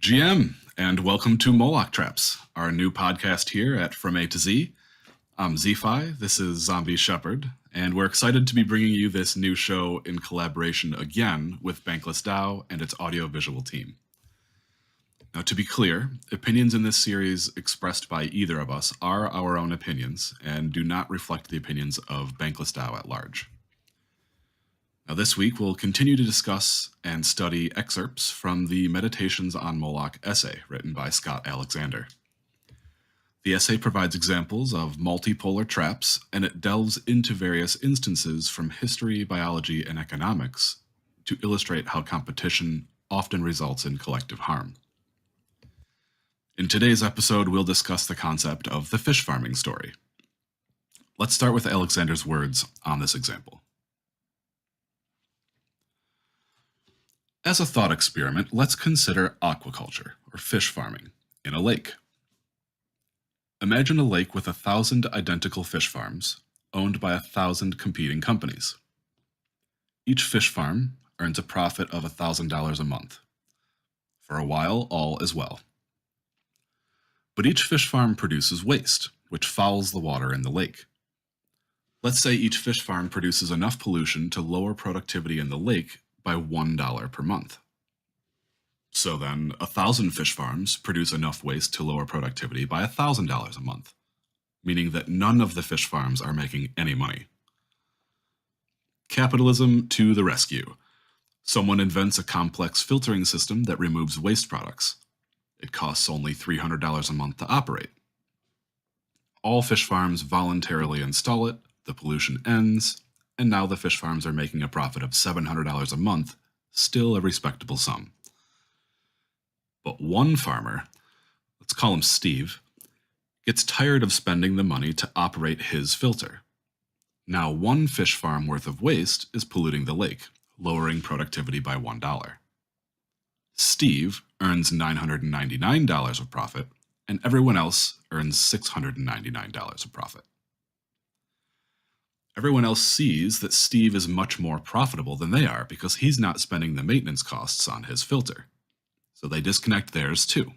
GM, and welcome to Moloch Traps, our new podcast here at From A to Z. I'm Z-Fi, this is Zombie Shepherd, and we're excited to be bringing you this new show in collaboration again with BanklessDAO and its audiovisual team. Now, to be clear, opinions in this series expressed by either of us are our own opinions and do not reflect the opinions of BanklessDAO at large. Now, this week, we'll continue to discuss and study excerpts from the Meditations on Moloch essay written by Scott Alexander. The essay provides examples of multipolar traps, and it delves into various instances from history, biology, and economics to illustrate how competition often results in collective harm. In today's episode, we'll discuss the concept of the fish farming story. Let's start with Alexander's words on this example. As a thought experiment, let's consider aquaculture, or fish farming, in a lake. Imagine a lake with 1,000 identical fish farms, owned by 1,000 competing companies. Each fish farm earns a profit of $1,000 a month. For a while, all is well. But each fish farm produces waste, which fouls the water in the lake. Let's say each fish farm produces enough pollution to lower productivity in the lake by $1 per month. So then, 1,000 fish farms produce enough waste to lower productivity by $1,000 a month, meaning that none of the fish farms are making any money. Capitalism to the rescue. Someone invents a complex filtering system that removes waste products. It costs only $300 a month to operate. All fish farms voluntarily install it, the pollution ends, and now the fish farms are making a profit of $700 a month, still a respectable sum. But one farmer, let's call him Steve, gets tired of spending the money to operate his filter. Now one fish farm worth of waste is polluting the lake, lowering productivity by $1. Steve earns $999 of profit, and everyone else earns $699 of profit. Everyone else sees that Steve is much more profitable than they are because he's not spending the maintenance costs on his filter. So they disconnect theirs too.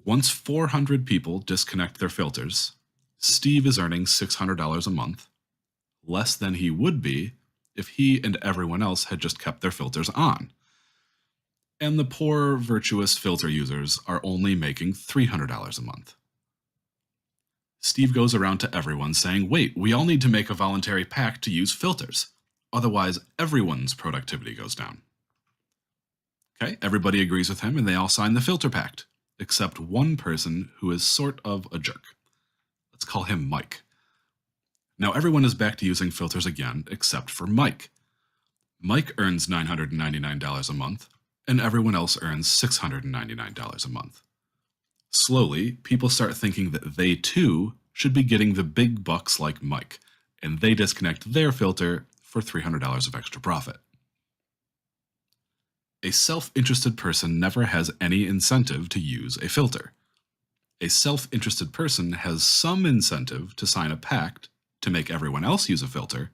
Once 400 people disconnect their filters, Steve is earning $600 a month, less than he would be if he and everyone else had just kept their filters on. And the poor, virtuous filter users are only making $300 a month. Steve goes around to everyone saying, wait, we all need to make a voluntary pact to use filters. Otherwise, everyone's productivity goes down. Okay, everybody agrees with him and they all sign the filter pact, except one person who is sort of a jerk. Let's call him Mike. Now everyone is back to using filters again, except for Mike. Mike earns $999 a month, and everyone else earns $699 a month. Slowly, people start thinking that they too should be getting the big bucks like Mike, and they disconnect their filter for $300 of extra profit. A self-interested person never has any incentive to use a filter. A self-interested person has some incentive to sign a pact to make everyone else use a filter,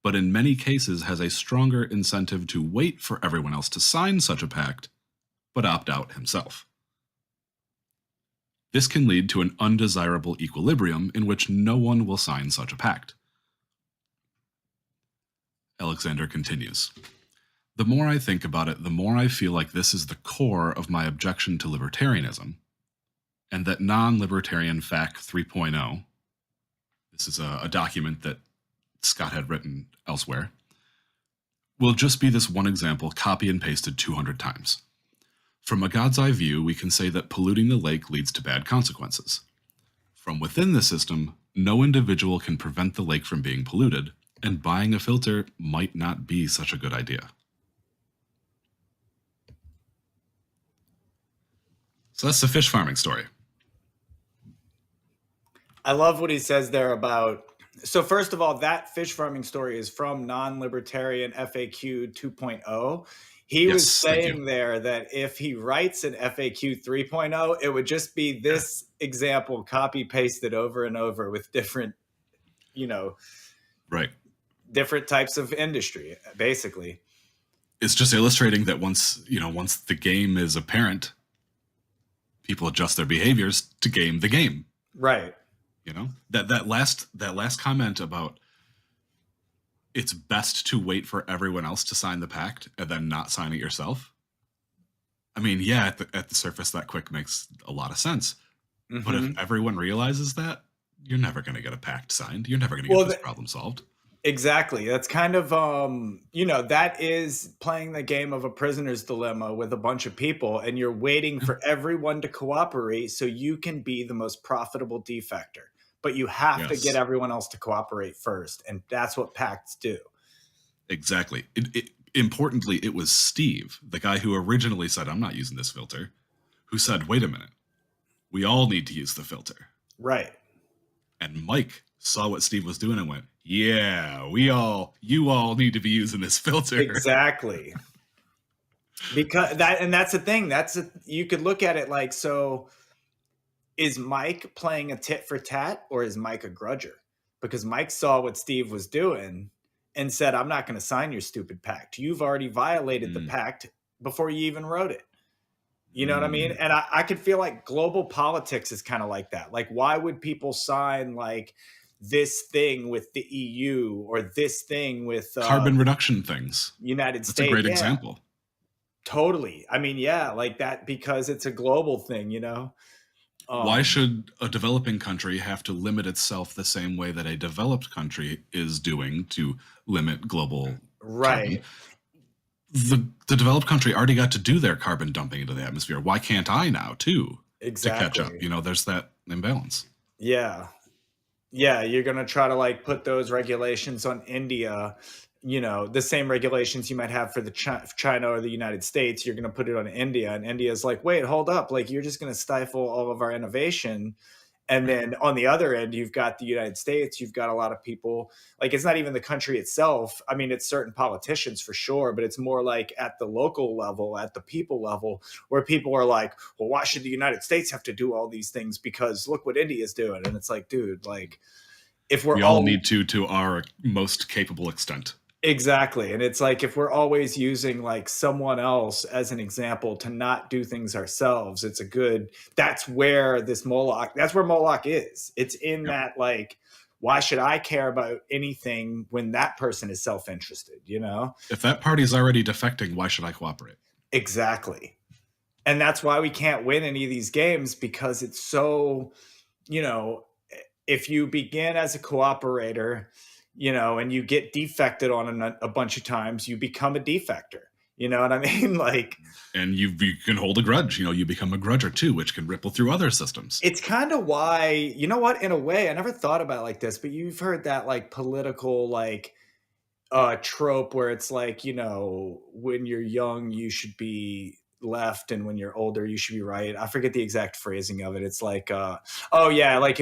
but in many cases has a stronger incentive to wait for everyone else to sign such a pact, but opt out himself. This can lead to an undesirable equilibrium in which no one will sign such a pact. Alexander continues. The more I think about it, the more I feel like this is the core of my objection to libertarianism, and that non-libertarian FAQ 3.0, this is a document that Scott had written elsewhere, will just be this one example copy and pasted 200 times. From a God's eye view, we can say that polluting the lake leads to bad consequences. From within the system, no individual can prevent the lake from being polluted, and buying a filter might not be such a good idea. So that's the fish farming story. I love what he says there about, so first of all, that fish farming story is from non-libertarian FAQ 2.0. He was saying there that if he writes an FAQ 3.0, it would just be this example copy pasted over and over with different, different types of industry, basically. it's just illustrating that once the game is apparent, people adjust their behaviors to game the game. Right. That last comment about it's best to wait for everyone else to sign the pact and then not sign it yourself. I mean, yeah, at the surface, that quick makes a lot of sense. Mm-hmm. But if everyone realizes that, you're never going to get a pact signed. You're never going to get this problem solved. Exactly. That's kind of, that is playing the game of a prisoner's dilemma with a bunch of people, and you're waiting for everyone to cooperate so you can be the most profitable defector. But you have to get everyone else to cooperate first, and that's what pacts do. Exactly. Importantly, it was Steve, the guy who originally said, I'm not using this filter, who said, wait a minute, we all need to use the filter. Right. And Mike saw what Steve was doing and went, yeah, you all need to be using this filter. Exactly. Because that's the thing. You could look at it like, so is Mike playing a tit for tat, or is Mike a grudger? Because Mike saw what Steve was doing and said, I'm not going to sign your stupid pact. You've already violated the pact before you even wrote it. You know what I mean? And I could feel like global politics is kind of like that. Like, why would people sign like this thing with the EU or this thing with carbon reduction things? United States. That's a great example. Totally. I mean, yeah, like that, because it's a global thing, Why should a developing country have to limit itself the same way that a developed country is doing to limit global right? Carbon? The developed country already got to do their carbon dumping into the atmosphere. Why can't I now too? Exactly. To catch up. There's that imbalance. Yeah. Yeah. You're going to try to like put those regulations on India, the same regulations you might have for the China or the United States. You're going to put it on India, and India's like, wait, hold up. Like, you're just going to stifle all of our innovation. And then on the other end, you've got the United States. You've got a lot of people, like, it's not even the country itself. I mean, it's certain politicians for sure, but it's more like at the local level, at the people level, where people are like, well, why should the United States have to do all these things? Because look what India's doing. And it's like, dude, like, if we all need to our most capable extent. Exactly. And it's like, if we're always using like someone else as an example to not do things ourselves, that's where Moloch is. It's in that, like, why should I care about anything when that person is self-interested, If that party's already defecting, why should I cooperate? Exactly. And that's why we can't win any of these games, because it's so, if you begin as a cooperator, and you get defected on a bunch of times, you become a defector. You know what I mean? Like, and you can hold a grudge. You become a grudger too, which can ripple through other systems. It's kind of why, in a way, I never thought about it like this, but you've heard that like political like trope where it's like, when you're young, you should be left, and when you're older, you should be right. I forget the exact phrasing of it. It's like, like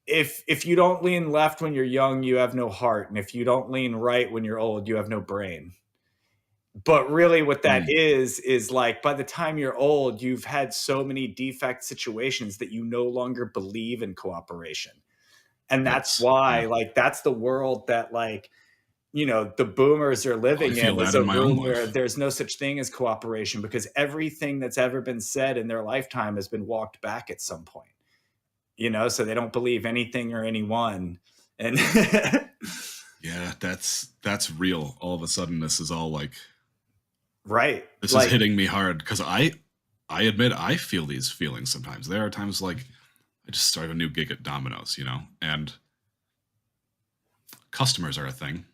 if you don't lean left when you're young, you have no heart. And if you don't lean right when you're old, you have no brain. But really what that is like, by the time you're old, you've had so many defect situations that you no longer believe in cooperation. And that's why, like, that's the world that, like, the boomers are living in, was a world where there's no such thing as cooperation, because everything that's ever been said in their lifetime has been walked back at some point. So they don't believe anything or anyone. And yeah, that's real. All of a sudden, this is all like, right. This is hitting me hard, because I admit I feel these feelings sometimes. There are times like I just started a new gig at Domino's, and customers are a thing.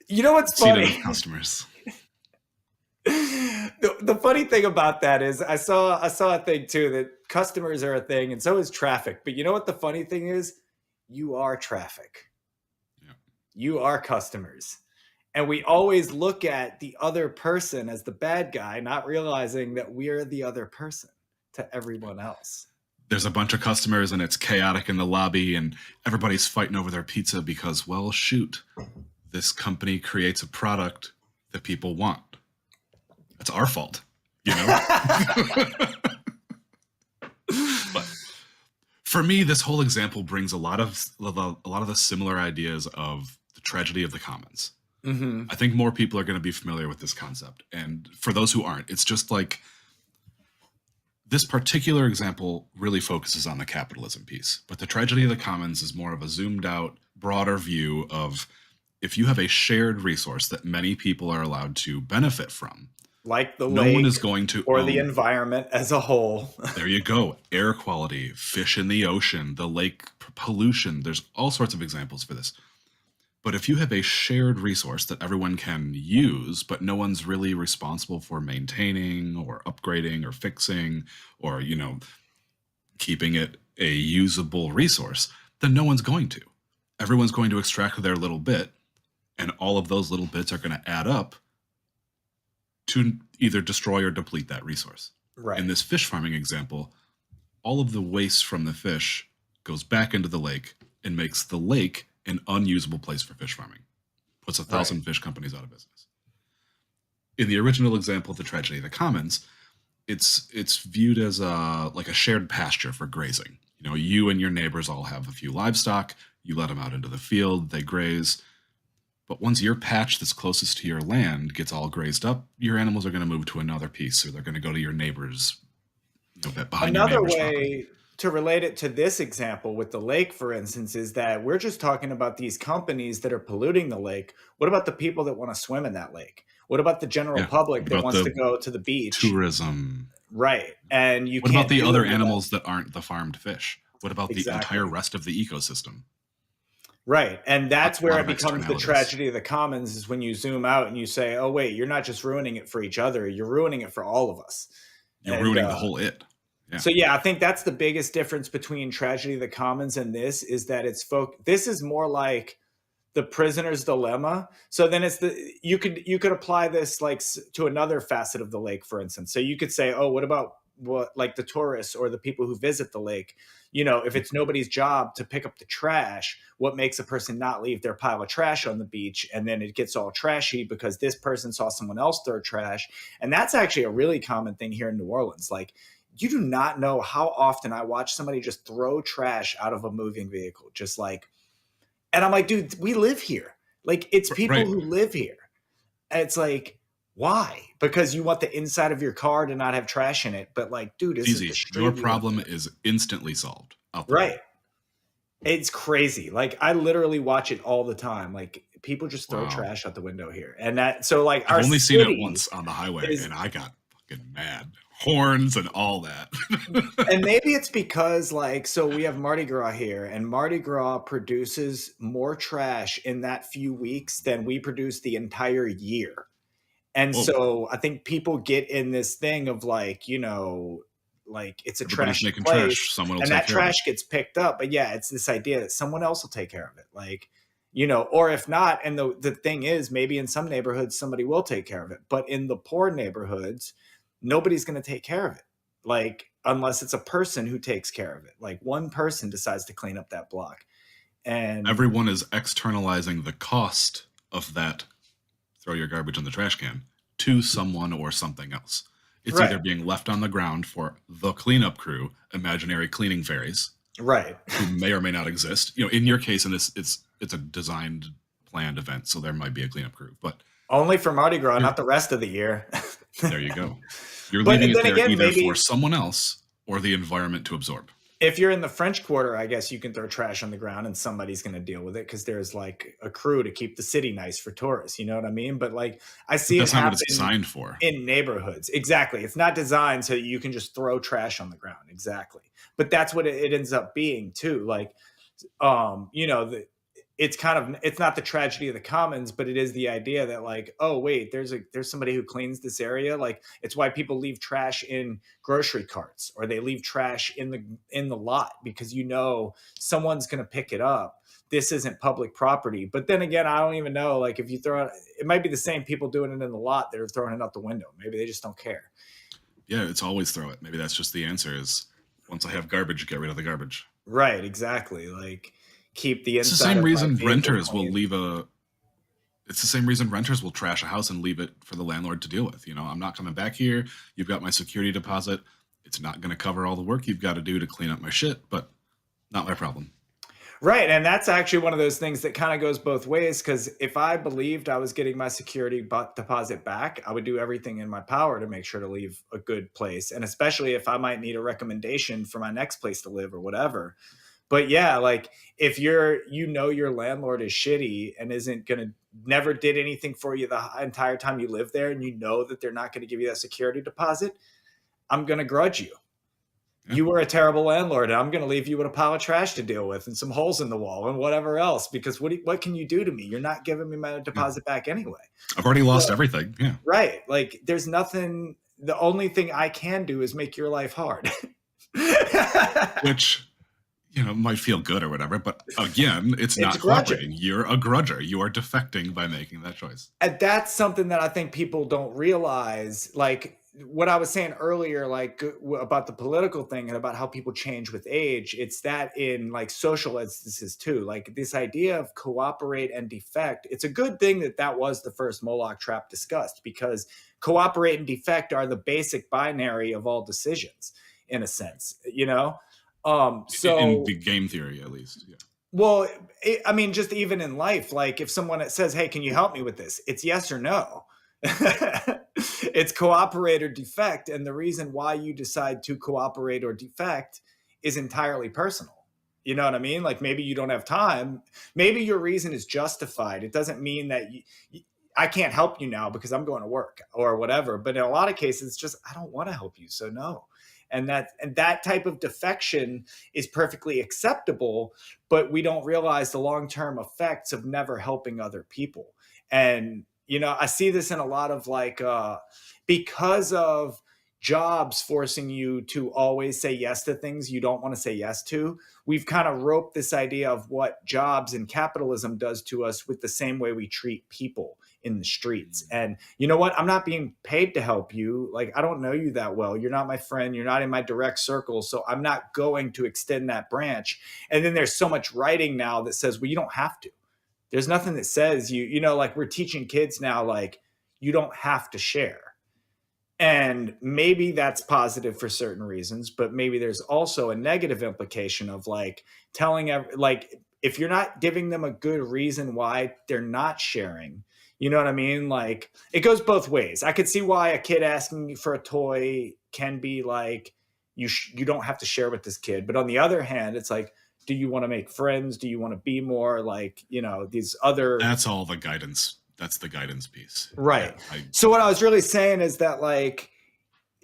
What's funny? Customers. The funny thing about that is I saw a thing too, that customers are a thing, and so is traffic. But you know what the funny thing is? You are traffic. Yeah. You are customers. And we always look at the other person as the bad guy, not realizing that we're the other person to everyone else. There's a bunch of customers and it's chaotic in the lobby and everybody's fighting over their pizza because, well, shoot, this company creates a product that people want. That's our fault, But for me, this whole example brings a lot of the similar ideas of the tragedy of the commons. Mm-hmm. I think more people are going to be familiar with this concept. And for those who aren't, it's just like this particular example really focuses on the capitalism piece. But the tragedy of the commons is more of a zoomed out, broader view of if you have a shared resource that many people are allowed to benefit from, like the no lake one is going to or own the environment as a whole. There you go. Air quality, fish in the ocean, the lake pollution. There's all sorts of examples for this. But if you have a shared resource that everyone can use, but no one's really responsible for maintaining or upgrading or fixing or, keeping it a usable resource, then no one's going to. Everyone's going to extract their little bit, and all of those little bits are going to add up to either destroy or deplete that resource. Right. In this fish farming example, all of the waste from the fish goes back into the lake and makes the lake an unusable place for fish farming. Puts 1,000 fish companies out of business. In the original example of the tragedy of the commons, it's viewed as a shared pasture for grazing. You and your neighbors all have a few livestock. You let them out into the field, they graze. But once your patch that's closest to your land gets all grazed up, your animals are going to move to another piece, or they're going to go to your neighbor's, behind your Another neighbor's way property. to relate it to this example with the lake, for instance, is that we're just talking about these companies that are polluting the lake. What about the people that want to swim in that lake? What about the general public that wants to go to the beach? Tourism. Right. And you What can't about the do other any of animals that aren't the farmed fish? What about the entire rest of the ecosystem? Right. And that's where it becomes the externalities. tragedy of the commons, is when you zoom out and you say, oh, wait, you're not just ruining it for each other. You're ruining it for all of us. You're ruining the whole it. Yeah. So, yeah, I think that's the biggest difference between tragedy of the commons and this, is that this is more like the prisoner's dilemma. So then you could apply this like to another facet of the lake, for instance. So you could say, oh, what about like the tourists or the people who visit the lake? If it's nobody's job to pick up the trash, what makes a person not leave their pile of trash on the beach? And then it gets all trashy because this person saw someone else throw trash. And that's actually a really common thing here in New Orleans. Like, you do not know how often I watch somebody just throw trash out of a moving vehicle, just like, and I'm like, dude, we live here. Like, it's people who live here. And it's like, why? Because you want the inside of your car to not have trash in it. But like, dude, it's easy. Your problem is instantly solved. Right. It's crazy. Like, I literally watch it all the time. Like, people just throw trash out the window here. And I've only seen it once on the highway and I got fucking mad. Horns and all that. And maybe it's because so we have Mardi Gras here, and Mardi Gras produces more trash in that few weeks than we produce the entire year. And so I think people get in this thing of it's a trash making place, trash. Someone will and take that trash gets picked up. But yeah, it's this idea that someone else will take care of it. Or if not, and the thing is, maybe in some neighborhoods somebody will take care of it, but in the poor neighborhoods, nobody's going to take care of it. Unless it's a person who takes care of it. Like, one person decides to clean up that block. And everyone is externalizing the cost of that throw your garbage in the trash can to someone or something else. It's either being left on the ground for the cleanup crew, imaginary cleaning fairies, right, who may or may not exist. In your case, in this, it's a designed, planned event, so there might be a cleanup crew, but only for Mardi Gras, not the rest of the year. There you go. You're leaving it there either for someone else or the environment to absorb. If you're in the French Quarter, I guess you can throw trash on the ground and somebody's going to deal with it because there's like a crew to keep the city nice for tourists. You know what I mean? But I see that's it happen not what it's designed for. In neighborhoods. Exactly. It's not designed so you can just throw trash on the ground. Exactly. But that's what it ends up being too. It's not the tragedy of the commons, but it is the idea that oh, wait, there's somebody who cleans this area. It's why people leave trash in grocery carts, or they leave trash in the lot, because someone's going to pick it up. This isn't public property. But then again, I don't even know, if you throw it, it might be the same people doing it in the lot that are throwing it out the window. Maybe they just don't care. Yeah, it's always throw it. Maybe that's just the answer is, once I have garbage, get rid of the garbage. Right, exactly. Keep the inside. It's the same reason renters will it's the same reason renters will trash a house and leave it for the landlord to deal with. I'm not coming back here. You've got my security deposit. It's not going to cover all the work you've got to do to clean up my shit, but not my problem. Right. And that's actually one of those things that kind of goes both ways. Because if I believed I was getting my security deposit back, I would do everything in my power to make sure to leave a good place. And especially if I might need a recommendation for my next place to live or whatever. But yeah, like if your landlord is shitty and isn't going to never did anything for you the entire time you live there, and you know that they're not going to give you that security deposit, I'm going to grudge you. Yeah. You were a terrible landlord, and I'm going to leave you with a pile of trash to deal with and some holes in the wall and whatever else, because what can you do to me? You're not giving me my deposit back anyway. I've already lost everything. Yeah. Right. Like there's nothing, the only thing I can do is make your life hard. Which, might feel good or whatever, but again, it's not cooperating. You're a grudger. You are defecting by making that choice. And that's something that I think people don't realize. Like what I was saying earlier, like about the political thing and about how people change with age, it's that in like social instances too. Like this idea of cooperate and defect, it's a good thing that was the first Moloch trap discussed, because cooperate and defect are the basic binary of all decisions in a sense, so in the game theory, at least. Yeah. Well, I mean, just even in life, like if someone says, hey, can you help me with this? It's yes or no. It's cooperate or defect. And the reason why you decide to cooperate or defect is entirely personal. You know what I mean? Like maybe you don't have time. Maybe your reason is justified. It doesn't mean that I can't help you now because I'm going to work or whatever. But in a lot of cases, it's just, I don't want to help you. So no. And that type of defection is perfectly acceptable, but we don't realize the long-term effects of never helping other people. And, I see this in a lot of like, because of jobs forcing you to always say yes to things you don't want to say yes to, we've kind of roped this idea of what jobs and capitalism does to us with the same way we treat people in the streets. And you know what? I'm not being paid to help you. Like, I don't know you that well. You're not my friend. You're not in my direct circle. So I'm not going to extend that branch. And then there's so much writing now that says, well, you don't have to. There's nothing that says like we're teaching kids now, like you don't have to share. And maybe that's positive for certain reasons, but maybe there's also a negative implication of like telling, like, if you're not giving them a good reason why they're not sharing, you know what I mean? Like it goes both ways. I could see why a kid asking you for a toy can be like, you don't have to share with this kid. But on the other hand, it's like, do you want to make friends? Do you want to be more like, these other... That's all the guidance. That's the guidance piece. Right. Yeah, so what I was really saying is that like,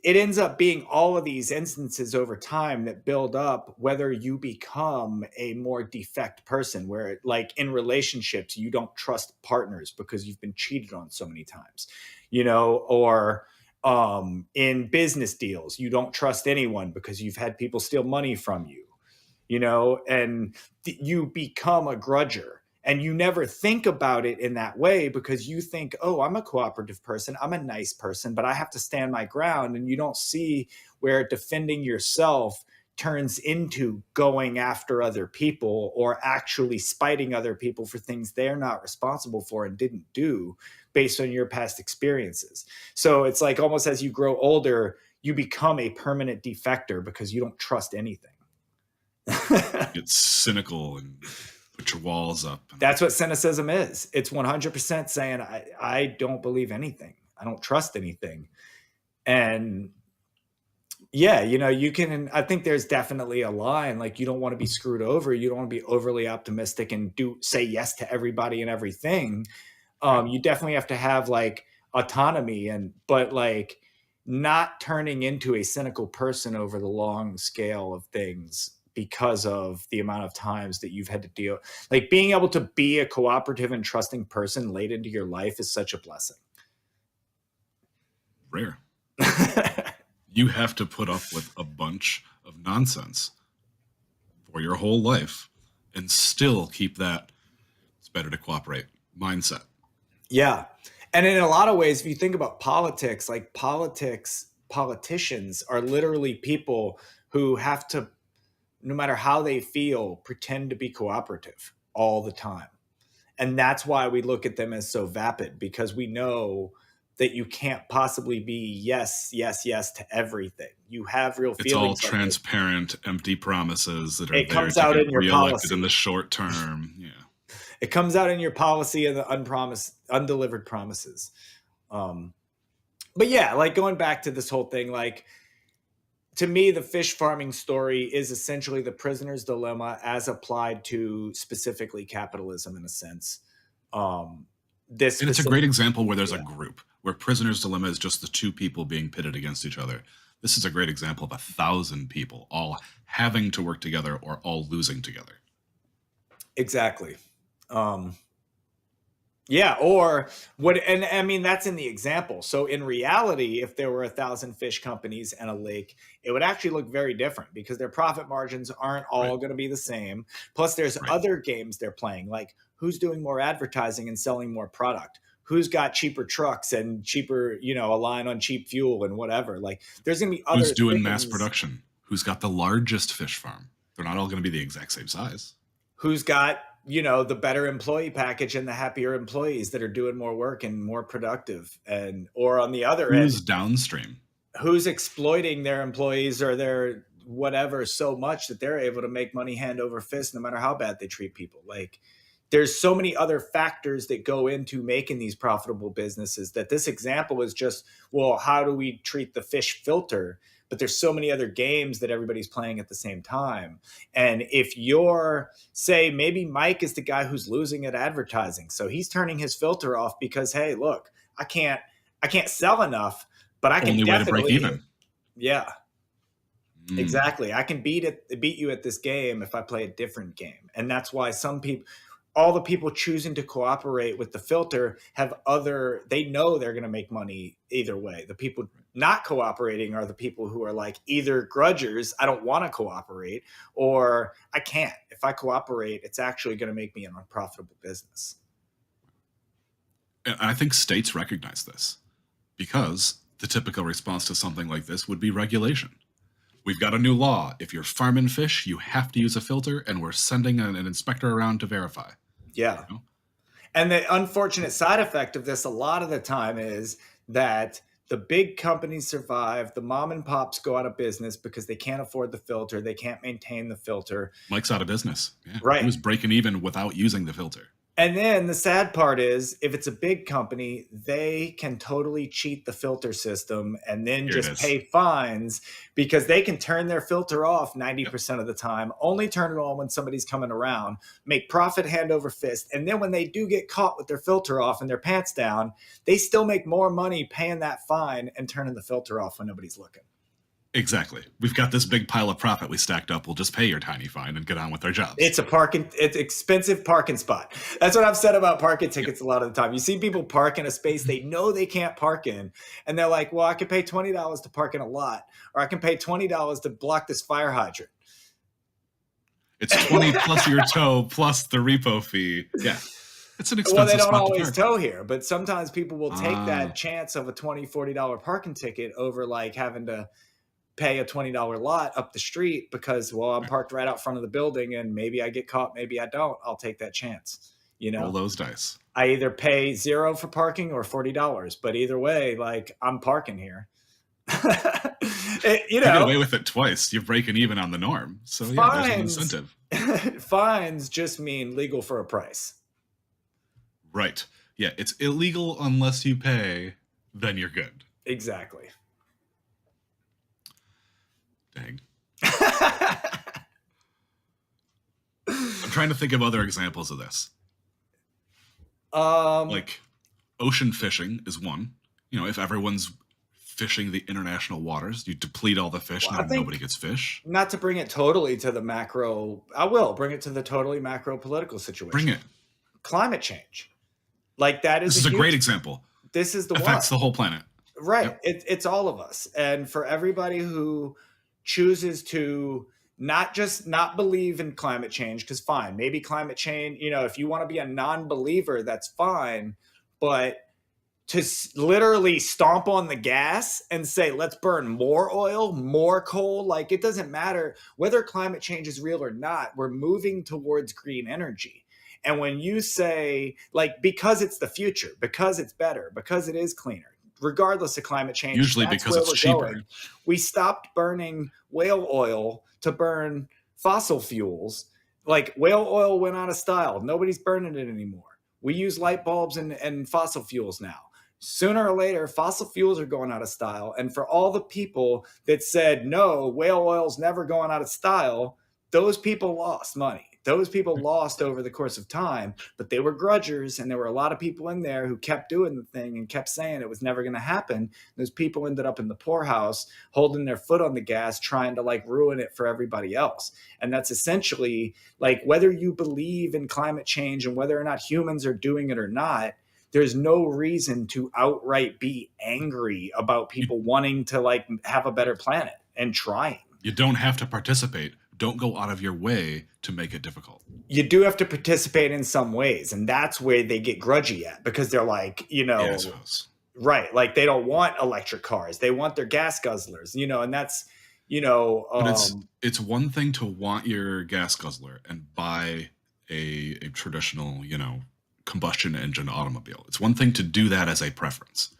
it ends up being all of these instances over time that build up whether you become a more defect person, where like in relationships, you don't trust partners because you've been cheated on so many times, or in business deals, you don't trust anyone because you've had people steal money from you, and you become a grudger. And you never think about it in that way because you think, oh, I'm a cooperative person. I'm a nice person, but I have to stand my ground. And you don't see where defending yourself turns into going after other people or actually spiting other people for things they're not responsible for and didn't do based on your past experiences. So it's like almost as you grow older, you become a permanent defector because you don't trust anything. It's cynical and put your walls up. That's what cynicism is. It's 100% saying, I don't believe anything. I don't trust anything. And yeah, you can, I think there's definitely a line, like you don't want to be screwed over. You don't want to be overly optimistic and say yes to everybody and everything. You definitely have to have like autonomy but like not turning into a cynical person over the long scale of things because of the amount of times that you've had to deal. Like being able to be a cooperative and trusting person late into your life is such a blessing. Rare. You have to put up with a bunch of nonsense for your whole life and still keep that it's better to cooperate mindset. Yeah. And in a lot of ways, if you think about politics, like politicians are literally people who have to, no matter how they feel, pretend to be cooperative all the time. And that's why we look at them as so vapid, because we know that you can't possibly be yes to everything. You have real feelings. It's all transparent, empty promises that are it there comes to out get in your reelected policy. in the short term. Yeah. It comes out in your policy and the undelivered promises. But yeah, like going back to this whole thing, like to me, the fish farming story is essentially the prisoner's dilemma as applied to specifically capitalism in a sense. And it's a great example where there's a group where prisoner's dilemma is just the two people being pitted against each other. This is a great example of 1,000 people all having to work together or all losing together. Exactly. Yeah, or what? And I mean, that's in the example. So in reality, if there were 1,000 fish companies and a lake, it would actually look very different because their profit margins aren't all going to be the same. Plus, there's other games they're playing, like who's doing more advertising and selling more product, who's got cheaper trucks and cheaper, a line on cheap fuel and whatever. Like there's going to be other who's doing mass production, who's got the largest fish farm. They're not all going to be the exact same size. Who's got the better employee package and the happier employees that are doing more work and more productive, or on the other end, who's downstream, who's exploiting their employees or their whatever so much that they're able to make money hand over fist no matter how bad they treat people. Like there's so many other factors that go into making these profitable businesses that this example is just, well, how do we treat the fish filter? But there's so many other games that everybody's playing at the same time. And if you're, say, maybe Mike is the guy who's losing at advertising. So he's turning his filter off because, hey, look, I can't sell enough, but I can only definitely way to break even. Yeah. Exactly. I can beat you at this game if I play a different game. And that's why all the people choosing to cooperate with the filter they know they're going to make money either way. The people not cooperating are the people who are like either grudgers, I don't want to cooperate, or I can't. If I cooperate, it's actually going to make me an unprofitable business. And I think states recognize this because the typical response to something like this would be regulation. We've got a new law. If you're farming fish, you have to use a filter, and we're sending an inspector around to verify. Yeah. And the unfortunate side effect of this a lot of the time is that the big companies survive. The mom and pops go out of business because they can't afford the filter. They can't maintain the filter. Mike's out of business. Yeah. Right. He was breaking even without using the filter. And then the sad part is if it's a big company, they can totally cheat the filter system and then just pay fines because they can turn their filter off 90% of the time, only turn it on when somebody's coming around, make profit hand over fist. And then when they do get caught with their filter off and their pants down, they still make more money paying that fine and turning the filter off when nobody's looking. Exactly. We've got this big pile of profit we stacked up. We'll just pay your tiny fine and get on with our jobs. It's expensive parking spot. That's what I've said about parking tickets a lot of the time. You see people park in a space they know they can't park in, and they're like, well, I can pay $20 to park in a lot, or I can pay $20 to block this fire hydrant. It's 20 plus your tow plus the repo fee. Yeah. It's an expensive spot. Well, they don't always tow here, but sometimes people will take that chance of a $20, $40 parking ticket over like having to pay a $20 lot up the street because, well, I'm parked right out front of the building and maybe I get caught, maybe I don't. I'll take that chance. Roll those dice. I either pay $0 for parking or $40, but either way, like I'm parking here. You get away with it twice. You're breaking even on the norm. So yeah, there's an incentive. Fines just mean legal for a price. Right. Yeah, it's illegal unless you pay, then you're good. Exactly. Dang. I'm trying to think of other examples of this. Like ocean fishing is one. If everyone's fishing the international waters, you deplete all the fish, now nobody gets fish. Not to bring it totally to the macro, I will bring it to the totally macro political situation. Bring it. Climate change. Like that is a great example. This is the affects the whole planet. Right. Yep. It's all of us. And for everybody who chooses to not believe in climate change, because fine, maybe climate change, if you want to be a non-believer, that's fine. But to literally stomp on the gas and say, let's burn more oil, more coal, like it doesn't matter whether climate change is real or not, we're moving towards green energy. And when you say, like, because it's the future, because it's better, because it is cleaner, regardless of climate change. Usually that's because where it's we're cheaper. going. We stopped burning whale oil to burn fossil fuels. Like whale oil went out of style. Nobody's burning it anymore. We use light bulbs and fossil fuels now. Sooner or later, fossil fuels are going out of style. And for all the people that said, no, whale oil's never going out of style, those people lost money. Those people lost over the course of time, but they were grudgers, and there were a lot of people in there who kept doing the thing and kept saying it was never going to happen. Those people ended up in the poorhouse, holding their foot on the gas, trying to like ruin it for everybody else. And that's essentially like, whether you believe in climate change and whether or not humans are doing it or not, there's no reason to outright be angry about people wanting to like have a better planet and trying. You don't have to participate. Don't go out of your way to make it difficult. You do have to participate in some ways, and that's where they get grudgy at, because they're like, yeah, right, like they don't want electric cars, they want their gas guzzlers, and that's, but it's one thing to want your gas guzzler and buy a traditional, combustion engine automobile. It's one thing to do that as a preference,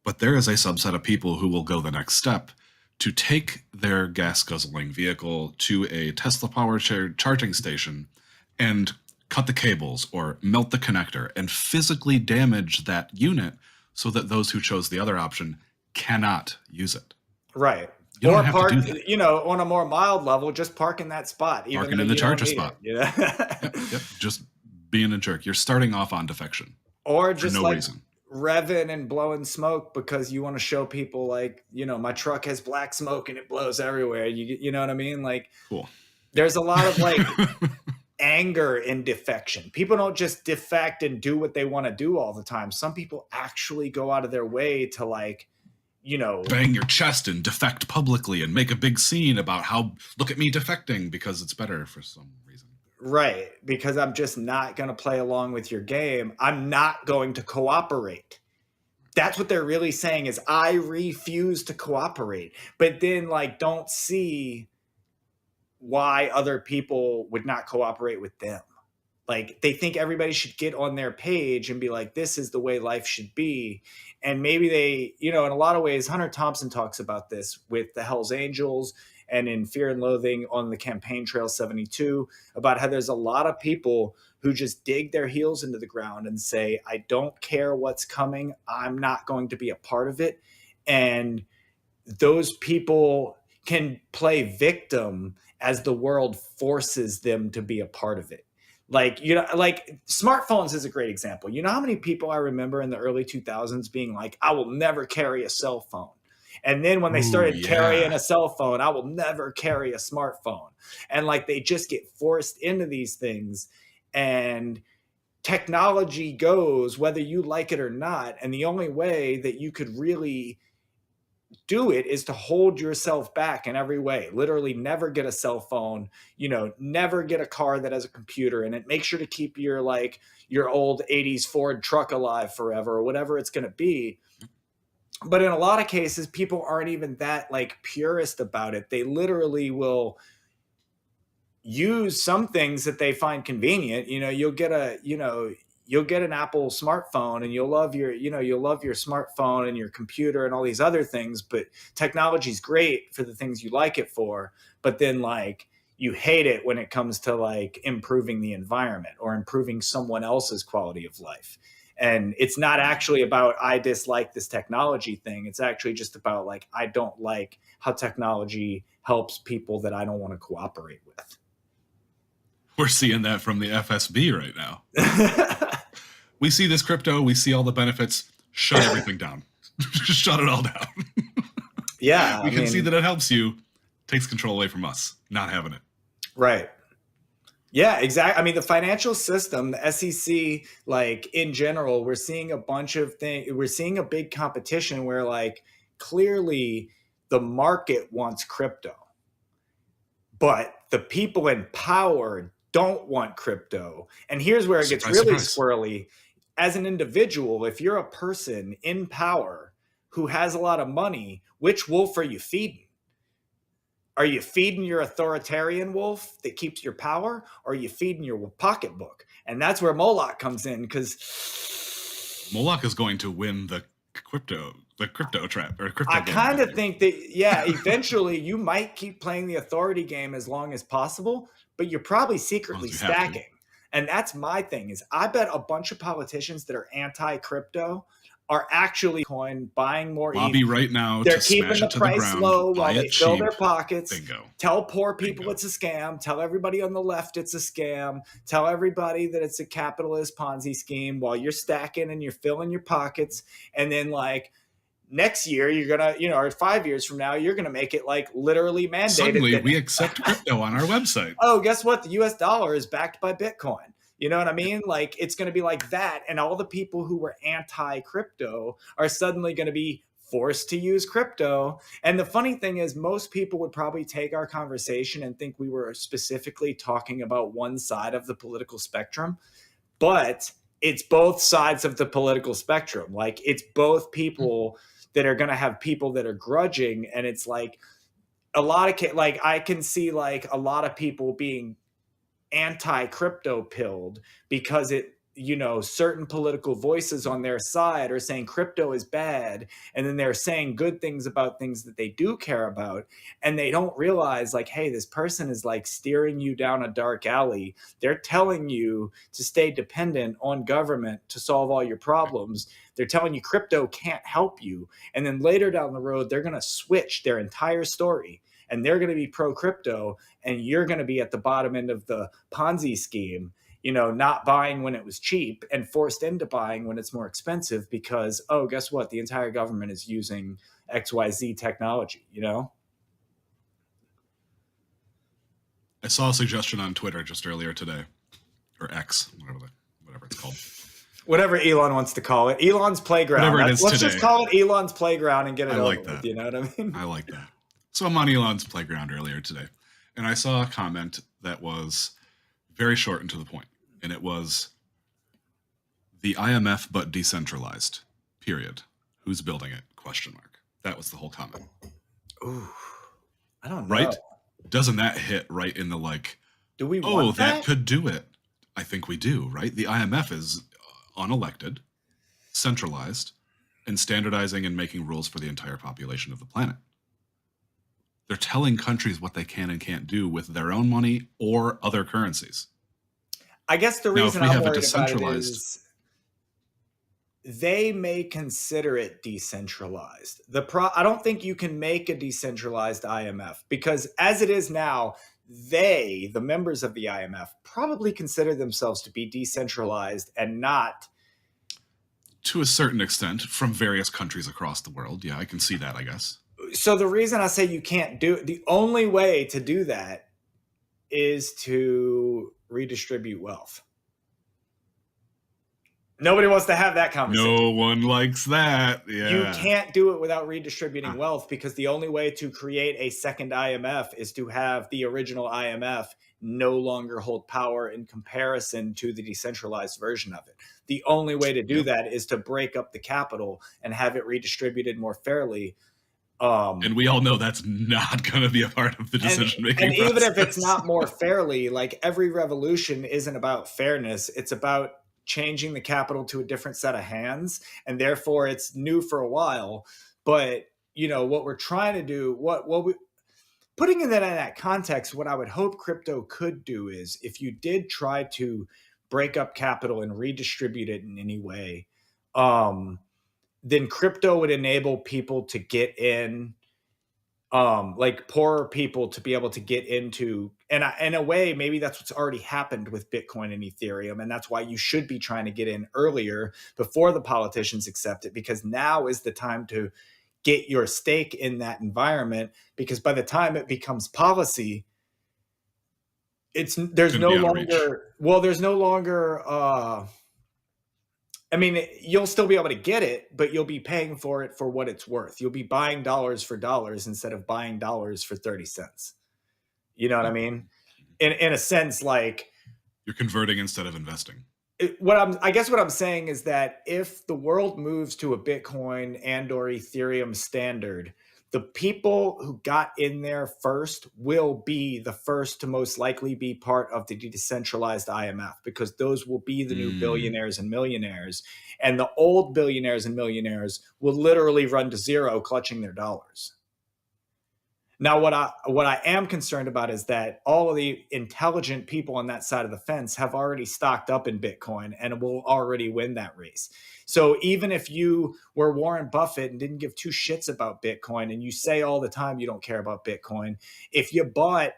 but there is a subset of people who will go the next step to take their gas guzzling vehicle to a Tesla power charging station and cut the cables or melt the connector and physically damage that unit so that those who chose the other option cannot use it. Right. You don't have park, to do that. On a more mild level, just park in that spot. Parking in the charger spot. Yep. Just being a jerk. You're starting off on defection. Or just for no reason. Revving and blowing smoke because you want to show people like, my truck has black smoke and it blows everywhere. You know what I mean? Like, cool. There's a lot of like anger in defection. People don't just defect and do what they want to do all the time. Some people actually go out of their way to like, bang your chest and defect publicly and make a big scene about how, look at me defecting because it's better for some reason. Right, because I'm just not going to play along with your game. I'm not going to cooperate. That's what they're really saying, is I refuse to cooperate. But then like don't see why other people would not cooperate with them. Like they think everybody should get on their page and be like, this is the way life should be. And maybe they, in a lot of ways, Hunter Thompson talks about this with the Hells Angels and in Fear and Loathing on the Campaign Trail 72, about how there's a lot of people who just dig their heels into the ground and say, I don't care what's coming. I'm not going to be a part of it. And those people can play victim as the world forces them to be a part of it. Like, like smartphones is a great example. You know how many people I remember in the early 2000s being like, I will never carry a cell phone. And then when they started carrying a cell phone, I will never carry a smartphone. And like, they just get forced into these things, and technology goes whether you like it or not. And the only way that you could really do it is to hold yourself back in every way. Literally never get a cell phone, never get a car that has a computer in it. Make sure to keep your old 80s Ford truck alive forever, or whatever it's going to be. But in a lot of cases, people aren't even that like purist about it. They literally will use some things that they find convenient. You'll get an Apple smartphone and you'll love your smartphone and your computer and all these other things, but technology is great for the things you like it for. But then like you hate it when it comes to like improving the environment or improving someone else's quality of life. And it's not actually about, I dislike this technology thing. It's actually just about like, I don't like how technology helps people that I don't want to cooperate with. We're seeing that from the FSB right now. We see this crypto, we see all the benefits, shut everything down. Just shut it all down. Yeah. We can see that it helps you, takes control away from us, not having it. Right. Yeah, exactly. I mean, the financial system, the SEC, like in general, we're seeing a bunch of things. We're seeing a big competition where like clearly the market wants crypto, but the people in power don't want crypto. And here's where it gets really squirrely. As an individual, if you're a person in power who has a lot of money, which wolf are you feeding? Are you feeding your authoritarian wolf that keeps your power, or are you feeding your pocketbook? And that's where Moloch comes in, because Moloch is going to win the the crypto trap or crypto I game. kind of think that, yeah, eventually you might keep playing the authority game as long as possible, but you're probably secretly stacking. And that's my thing is I bet a bunch of politicians that are anti-crypto are actually buying more lobby right now. They're to keeping the price low while they fill their pockets. Bingo. Tell poor people it's a scam. Tell everybody on the left it's a scam. Tell everybody that it's a capitalist Ponzi scheme while you're stacking and you're filling your pockets. And then like next year, you're going to, or 5 years from now, you're going to make it like literally mandated. Suddenly we accept crypto on our website. Oh, guess what? The US dollar is backed by Bitcoin. You know what I mean? Like it's going to be like that. And all the people who were anti-crypto are suddenly going to be forced to use crypto. And the funny thing is most people would probably take our conversation and think we were specifically talking about one side of the political spectrum, but it's both sides of the political spectrum. Like it's both people that are going to have people that are grudging. And it's like a lot of, like, I can see like a lot of people being anti-crypto pilled because it, certain political voices on their side are saying crypto is bad. And then they're saying good things about things that they do care about. And they don't realize like, hey, this person is like steering you down a dark alley. They're telling you to stay dependent on government to solve all your problems. They're telling you crypto can't help you. And then later down the road, they're going to switch their entire story. And they're going to be pro-crypto, and you're going to be at the bottom end of the Ponzi scheme, not buying when it was cheap and forced into buying when it's more expensive because, oh, guess what? The entire government is using XYZ technology, I saw a suggestion on Twitter just earlier today, or X, whatever it's called. Whatever Elon wants to call it. Elon's playground. Let's today. Just call it Elon's playground and get it over like with, you know what I mean? I like that. So I'm on Elon's playground earlier today, and I saw a comment that was very short and to the point, and it was the IMF but decentralized, period. Who's building it? ? That was the whole comment. Ooh, I don't know. Right? Doesn't that hit right in the like, do we want that could do it? I think we do, right? The IMF is unelected, centralized, and standardizing and making rules for the entire population of the planet. They're telling countries what they can and can't do with their own money or other currencies. I guess the reason I'm worried about it is they may consider it decentralized. I don't think you can make a decentralized IMF because as it is now, the members of the IMF, probably consider themselves to be decentralized and not. To a certain extent, from various countries across the world. Yeah, I can see that, I guess. So the reason I say you can't do it, the only way to do that is to redistribute wealth. Nobody wants to have that conversation. No one likes that. Yeah. You can't do it without redistributing wealth because the only way to create a second IMF is to have the original IMF no longer hold power in comparison to the decentralized version of it. The only way to do that is to break up the capital and have it redistributed more fairly. And we all know that's not going to be a part of the decision-making process. And even if it's not more fairly, like every revolution isn't about fairness. It's about changing the capital to a different set of hands. And therefore it's new for a while. But, what we're trying to do, putting in that context, what I would hope crypto could do is if you did try to break up capital and redistribute it in any way, then crypto would enable people to get in, like poorer people to be able to get into, and in a way, maybe that's what's already happened with Bitcoin and Ethereum. And that's why you should be trying to get in earlier before the politicians accept it, because now is the time to get your stake in that environment, because by the time it becomes policy, there's no longer, I mean, you'll still be able to get it, but you'll be paying for it for what it's worth. You'll be buying dollars for dollars instead of buying dollars for 30 cents. You know what I mean? In a sense, like you're converting instead of investing. I guess what I'm saying is that if the world moves to a Bitcoin and or Ethereum standard, the people who got in there first will be the first to most likely be part of the decentralized IMF, because those will be the new billionaires and millionaires. And the old billionaires and millionaires will literally run to zero clutching their dollars. Now, what I am concerned about is that all of the intelligent people on that side of the fence have already stocked up in Bitcoin and will already win that race. So even if you were Warren Buffett and didn't give two shits about Bitcoin, and you say all the time you don't care about Bitcoin, if you bought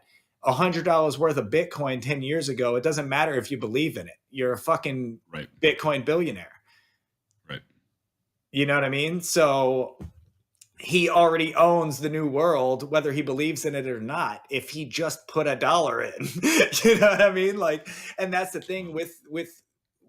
$100 worth of Bitcoin 10 years ago, it doesn't matter if you believe in it. You're a fucking Bitcoin billionaire. Right. You know what I mean? So he already owns the new world, whether he believes in it or not, if he just put $1 in. You know what I mean? Like, and that's the thing with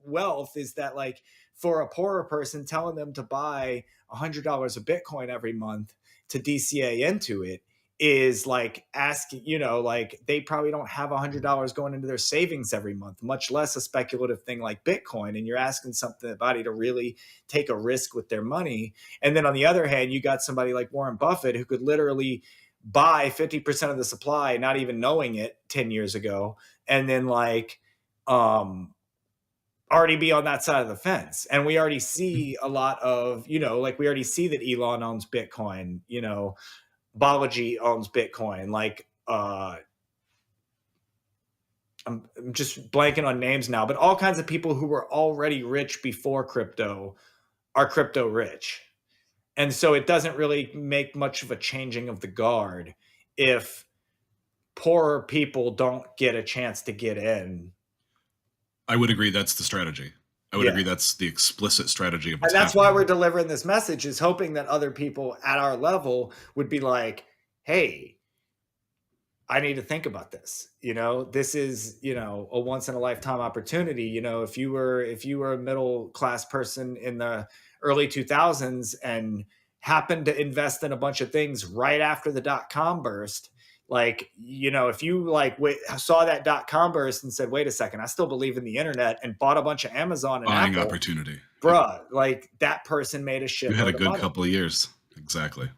wealth, is that, like, for a poorer person, telling them to buy $100 of Bitcoin every month to DCA into it is like asking, you know, like, they probably don't have $100 going into their savings every month, much less a speculative thing like Bitcoin. And you're asking somebody to really take a risk with their money. And then on the other hand, you got somebody like Warren Buffett, who could literally buy 50% of the supply, not even knowing it 10 years ago. And then like, already be on that side of the fence. And we already see a lot of, you know, like, we already see that Elon owns Bitcoin, you know, Balaji owns Bitcoin. Like, I'm just blanking on names now, but all kinds of people who were already rich before crypto are crypto rich. And so it doesn't really make much of a changing of the guard if poorer people don't get a chance to get in. I would agree that's the strategy. I would agree that's the explicit strategy of what's happening. And that's happening. why we're delivering this message, is hoping that other people at our level would be like, hey, I need to think about this. You know, this is, you know, a once in a lifetime opportunity. You know, if you were a middle class person in the early 2000s and happened to invest in a bunch of things right after the .com burst, like, you know, if you like saw that .com burst and said, wait a second, I still believe in the internet, and bought a bunch of Amazon and buying Apple, opportunity, bruh, like, that person made a shit. You had a good couple of years. Exactly.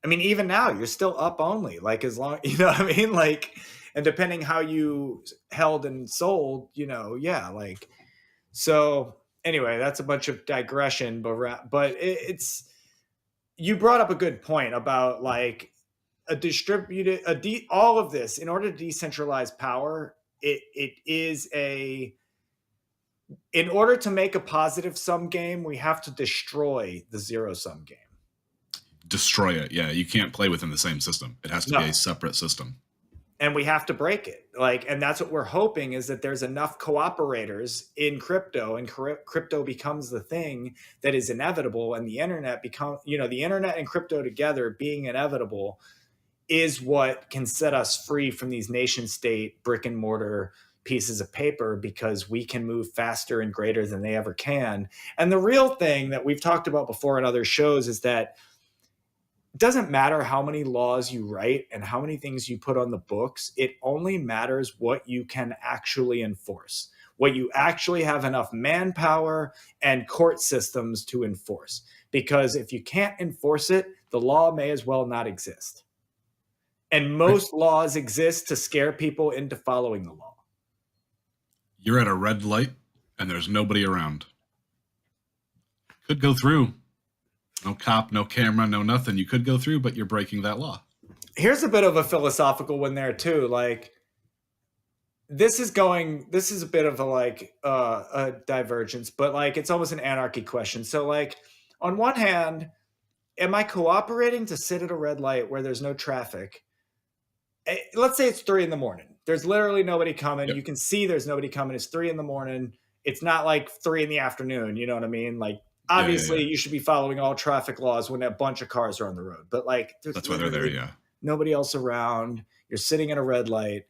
I mean, even now you're still up only, like, as long, you know what I mean? Like, and depending how you held and sold, you know, yeah, like, so anyway, that's a bunch of digression, but it's, you brought up a good point about like a distributed, all of this, in order to decentralize power, it is in order to make a positive sum game, we have to destroy the zero sum game. Destroy it. Yeah, you can't play within the same system. It has to be a separate system. And we have to break it. Like, and that's what we're hoping, is that there's enough cooperators in crypto, and crypto becomes the thing that is inevitable, and the internet the internet and crypto together being inevitable is what can set us free from these nation state brick and mortar pieces of paper, because we can move faster and greater than they ever can. And the real thing that we've talked about before in other shows is that it doesn't matter how many laws you write and how many things you put on the books. It only matters what you can actually enforce, what you actually have enough manpower and court systems to enforce. Because if you can't enforce it, the law may as well not exist. And most laws exist to scare people into following the law. You're at a red light and there's nobody around. Could go through. No cop, no camera, no nothing. You could go through, but you're breaking that law. Here's a bit of a philosophical one there too. Like, this is a bit of a divergence, but like, it's almost an anarchy question. So like, on one hand, am I cooperating to sit at a red light where there's no traffic? Let's say it's 3 a.m. There's literally nobody coming. Yep. You can see there's nobody coming. It's 3 a.m. It's not like 3 p.m. You know what I mean? Like, obviously, you should be following all traffic laws when a bunch of cars are on the road. But like, that's why they're there. Yeah. Nobody else around. You're sitting at a red light.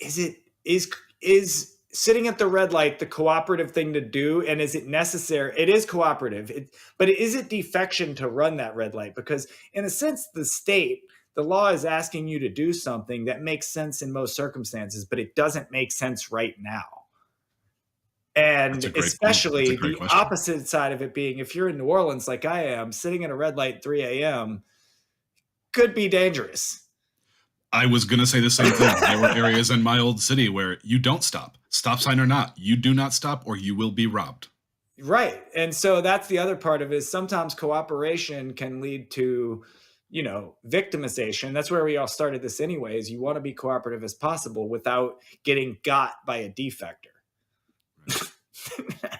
Is sitting at the red light the cooperative thing to do? And is it necessary? It is cooperative. But is it defection to run that red light? Because in a sense, the law is asking you to do something that makes sense in most circumstances, but it doesn't make sense right now. And That's a great point. That's a especially great the question. opposite side of it being, if you're in New Orleans like I am, sitting at a red light 3 a.m. could be dangerous. I was going to say the same thing. There were areas in my old city where you don't stop. Stop sign or not, you do not stop or you will be robbed. Right. And so that's the other part of it is sometimes cooperation can lead to, victimization. That's where we all started this anyways. You want to be cooperative as possible without getting got by a defector. Right.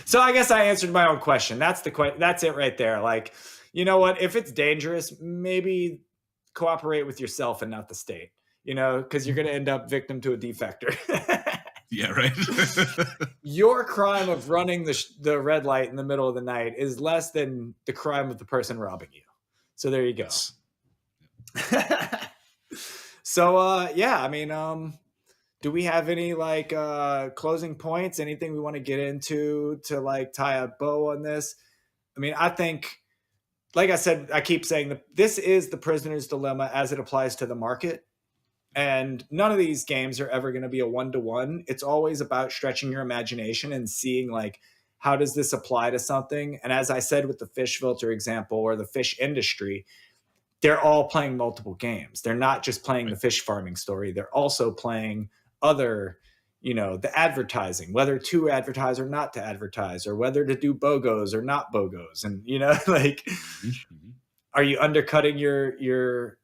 So I guess I answered my own question. That's it right there. Like, you know what? If it's dangerous, maybe cooperate with yourself and not the state, because you're going to end up victim to a defector. Yeah, right. Your crime of running the red light in the middle of the night is less than the crime of the person robbing you. So there you go. Yes. So yeah, I mean, do we have any closing points? Anything we want to get into to tie a bow on this? I mean, I think, like I said, I keep saying that this is the prisoner's dilemma as it applies to the market. And none of these games are ever going to be a one-to-one. It's always about stretching your imagination and seeing how does this apply to something? And as I said with the fish filter example or the fish industry, they're all playing multiple games. They're not just playing the fish farming story. They're also playing other, the advertising, whether to advertise or not to advertise, or whether to do BOGOs or not BOGOs. And, are you undercutting your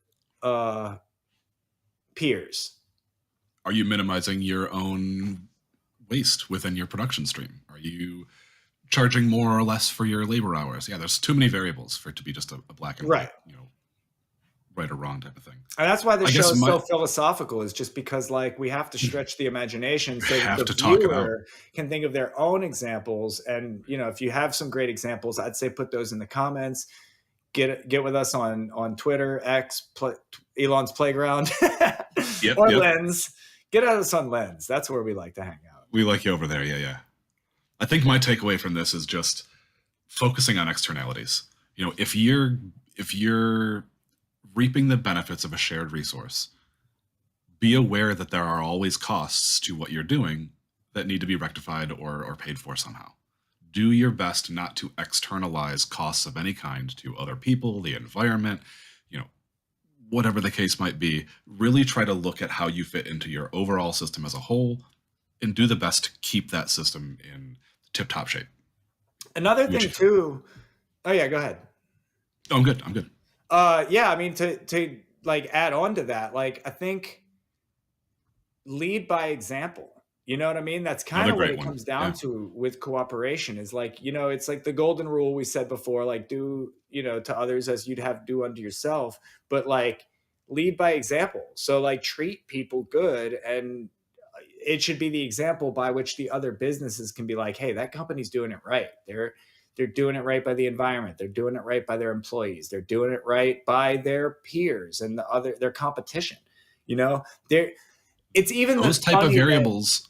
peers? Are you minimizing your own waste within your production stream? Are you charging more or less for your labor hours? Yeah, there's too many variables for it to be just a black and white, right or wrong type of thing. And that's why the show is so philosophical, is just because we have to stretch the imagination so that the viewer can think of their own examples. And, if you have some great examples, I'd say put those in the comments. Get with us on Twitter, X, Elon's Playground, or Lens. Get at us on Lens. That's where we like to hang out. We like you over there. Yeah. I think my takeaway from this is just focusing on externalities. If you're reaping the benefits of a shared resource, be aware that there are always costs to what you're doing that need to be rectified or paid for somehow. Do your best not to externalize costs of any kind to other people, the environment, whatever the case might be. Really try to look at how you fit into your overall system as a whole and do the best to keep that system in tip-top shape. Another thing too. Oh yeah, go ahead. Oh, I'm good. Yeah, I mean, to add on to that, I think lead by example. You know what I mean? That's kind of what it comes down to with cooperation is it's like the golden rule we said before, do, to others as you'd have do unto yourself, but lead by example. So treat people good, and it should be the example by which the other businesses can be hey, that company's doing it right. They're doing it right by the environment. They're doing it right by their employees. They're doing it right by their peers and their competition. It's even those type of variables.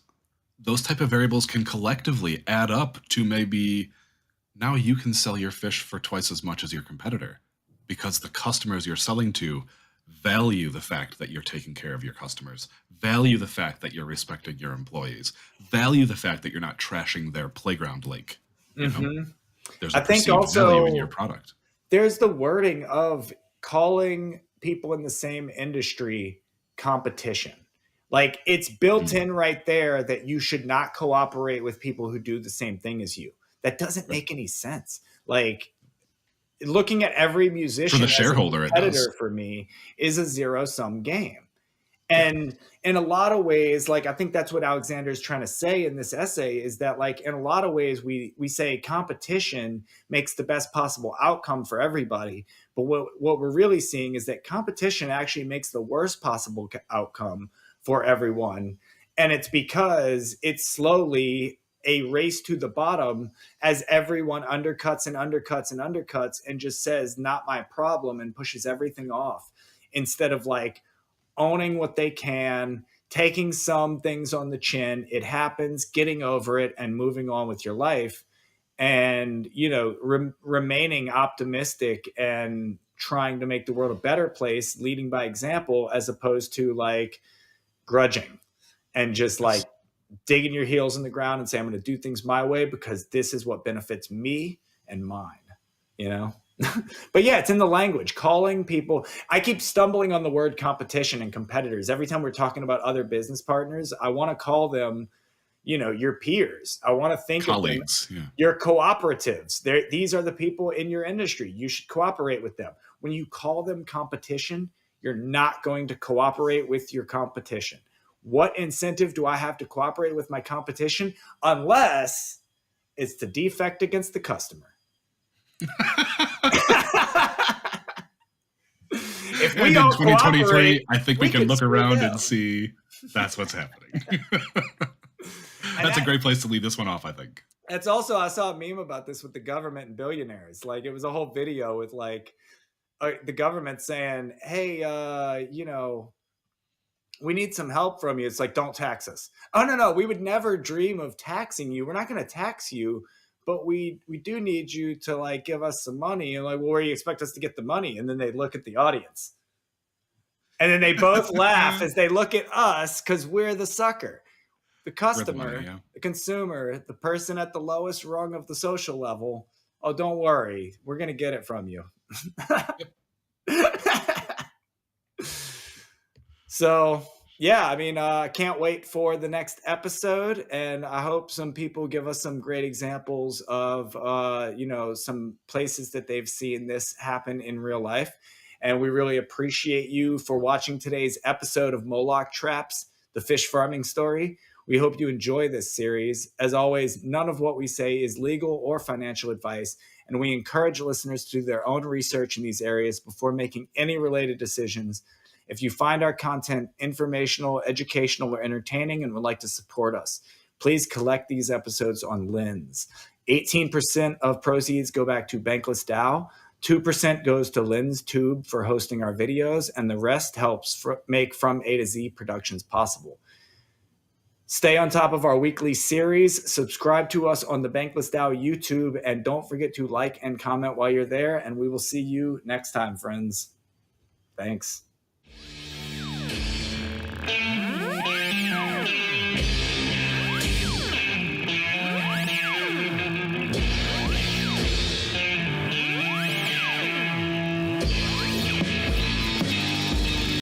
Those type of variables can collectively add up to maybe now you can sell your fish for twice as much as your competitor because the customers you're selling to value the fact that you're taking care of your customers, value the fact that you're respecting your employees, value the fact that you're not trashing their playground lake. There's a perceived value in your product. There's the wording of calling people in the same industry competition. It's built in right there that you should not cooperate with people who do the same thing as you. That doesn't make any sense. Looking at every musician for the shareholder, as a competitor for me is a zero-sum game. And in a lot of ways, I think that's what Alexander is trying to say in this essay is that in a lot of ways, we say competition makes the best possible outcome for everybody. But what we're really seeing is that competition actually makes the worst possible outcome for everyone. And it's because it's slowly a race to the bottom as everyone undercuts and just says, not my problem, and pushes everything off instead of owning what they can, taking some things on the chin. It happens, getting over it and moving on with your life and, remaining optimistic and trying to make the world a better place, leading by example, as opposed to grudging and just digging your heels in the ground and say, I'm going to do things my way because this is what benefits me and mine, you know? But yeah, it's in the language, calling people. I keep stumbling on the word competition and competitors. Every time we're talking about other business partners, I want to call them, you know, your peers. I want to think colleagues, of them, your cooperatives. These are the people in your industry. You should cooperate with them. When you call them competition, you're not going to cooperate with your competition. What incentive do I have to cooperate with my competition? Unless it's to defect against the customer. If we don't 2023, I think we can look around and see that's what's happening. That's a great place to leave this one off, I think. It's also, I saw a meme about this with the government and billionaires. Like, it was a whole video with like the government saying, hey, you know, we need some help from you. It's like, don't tax us. Oh, no, we would never dream of taxing you. We're not going to tax you, but we do need you to like give us some money. And like, well, where do you expect us to get the money? And then they look at the audience. And then they both laugh as they look at us because we're the sucker. The customer, the consumer, the person at the lowest rung of the social level. Oh, don't worry. We're going to get it from you. So, yeah, I mean, I can't wait for the next episode. And I hope some people give us some great examples of, you know, some places that they've seen this happen in real life. And we really appreciate you for watching today's episode of Moloch Traps, the fish farming story. We hope you enjoy this series. As always, none of what we say is legal or financial advice, and we encourage listeners to do their own research in these areas before making any related decisions. If you find our content informational, educational, or entertaining and would like to support us, please collect these episodes on Lens. 18% of proceeds go back to BanklessDAO. 2% goes to Lens Tube for hosting our videos, and the rest helps make From A to Z productions possible. Stay on top of our weekly series. Subscribe to us on the BanklessDAO YouTube, and don't forget to like and comment while you're there, and we will see you next time, friends. Thanks.